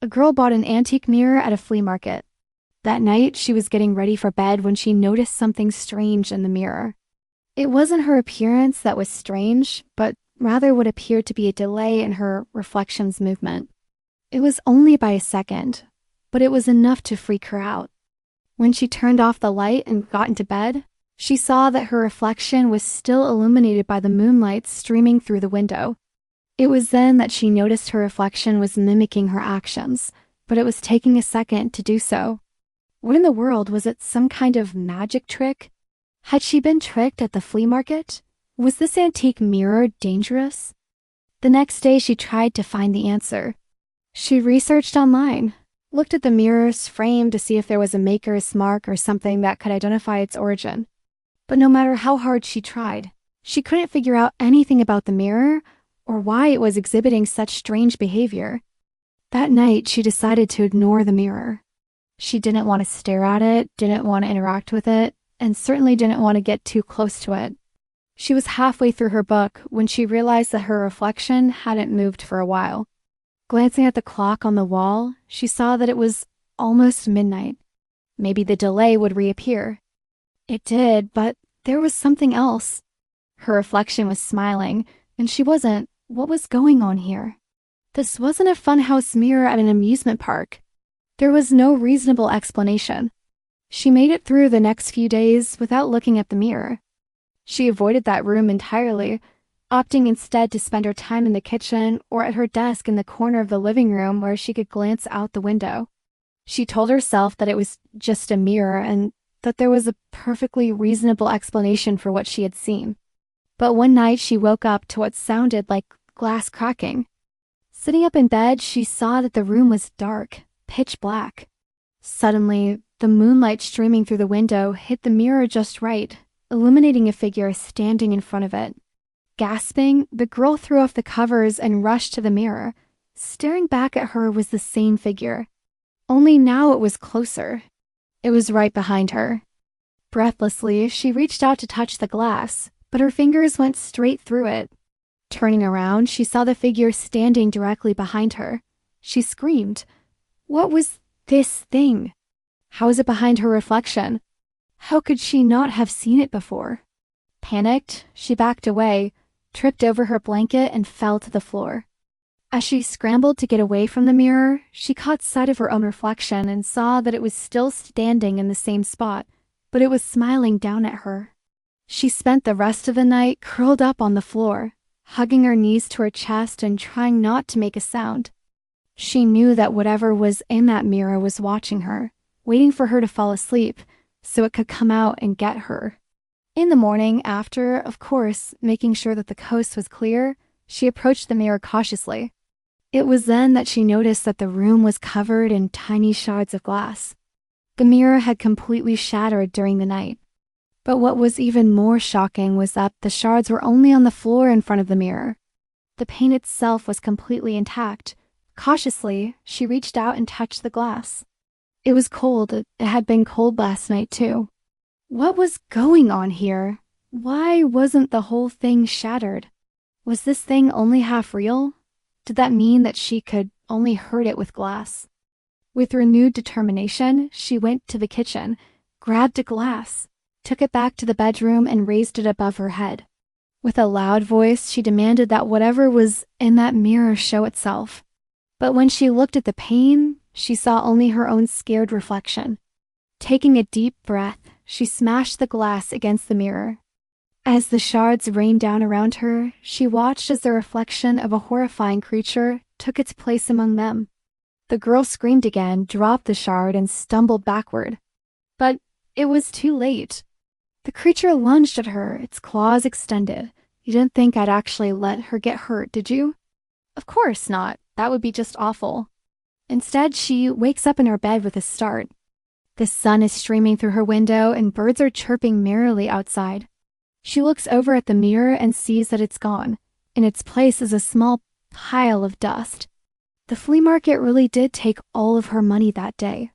A girl bought an antique mirror at a flea market. That night, she was getting ready for bed when she noticed something strange in the mirror. It wasn't her appearance that was strange, but rather what appeared to be a delay in her reflection's movement. It was only by a second, but it was enough to freak her out. When she turned off the light and got into bed, she saw that her reflection was still illuminated by the moonlight streaming through the window. It was then that she noticed her reflection was mimicking her actions, but it was taking a second to do so. What in the world? Was it some kind of magic trick? Had she been tricked at the flea market? Was this antique mirror dangerous? The next day she tried to find the answer. She researched online, looked at the mirror's frame to see if there was a maker's mark or something that could identify its origin. But no matter how hard she tried, she couldn't figure out anything about the mirror or why it was exhibiting such strange behavior. That night, she decided to ignore the mirror. She didn't want to stare at it, didn't want to interact with it, and certainly didn't want to get too close to it. She was halfway through her book when she realized that her reflection hadn't moved for a while. Glancing at the clock on the wall, she saw that it was almost midnight. Maybe the delay would reappear. It did, but there was something else. Her reflection was smiling, and she wasn't. What was going on here? This wasn't a funhouse mirror at an amusement park. There was no reasonable explanation. She made it through the next few days without looking at the mirror. She avoided that room entirely, opting instead to spend her time in the kitchen or at her desk in the corner of the living room where she could glance out the window. She told herself that it was just a mirror and that there was a perfectly reasonable explanation for what she had seen. But one night she woke up to what sounded like glass cracking. Sitting up in bed, she saw that the room was dark, pitch black. Suddenly, the moonlight streaming through the window hit the mirror just right, illuminating a figure standing in front of it. Gasping, the girl threw off the covers and rushed to the mirror. Staring back at her was the same figure. Only now it was closer. It was right behind her. Breathlessly, she reached out to touch the glass, but her fingers went straight through it. Turning around, she saw the figure standing directly behind her. She screamed. What was this thing? How was it behind her reflection? How could she not have seen it before? Panicked, she backed away, tripped over her blanket, and fell to the floor. As she scrambled to get away from the mirror, she caught sight of her own reflection and saw that it was still standing in the same spot, but it was smiling down at her. She spent the rest of the night curled up on the floor, hugging her knees to her chest and trying not to make a sound. She knew that whatever was in that mirror was watching her, waiting for her to fall asleep so it could come out and get her. In the morning, after, of course, making sure that the coast was clear, she approached the mirror cautiously. It was then that she noticed that the room was covered in tiny shards of glass. The mirror had completely shattered during the night. But what was even more shocking was that the shards were only on the floor in front of the mirror. The pane itself was completely intact. Cautiously, she reached out and touched the glass. It was cold. It had been cold last night, too. What was going on here? Why wasn't the whole thing shattered? Was this thing only half real? Did that mean that she could only hurt it with glass? With renewed determination, she went to the kitchen, grabbed a glass, took it back to the bedroom, and raised it above her head. With a loud voice, she demanded that whatever was in that mirror show itself. But when she looked at the pane, she saw only her own scared reflection. Taking a deep breath, she smashed the glass against the mirror. As the shards rained down around her, she watched as the reflection of a horrifying creature took its place among them. The girl screamed again, dropped the shard, and stumbled backward. But it was too late. The creature lunged at her, its claws extended. You didn't think I'd actually let her get hurt, did you? Of course not. That would be just awful. Instead, she wakes up in her bed with a start. The sun is streaming through her window and birds are chirping merrily outside. She looks over at the mirror and sees that it's gone. In its place is a small pile of dust. The flea market really did take all of her money that day.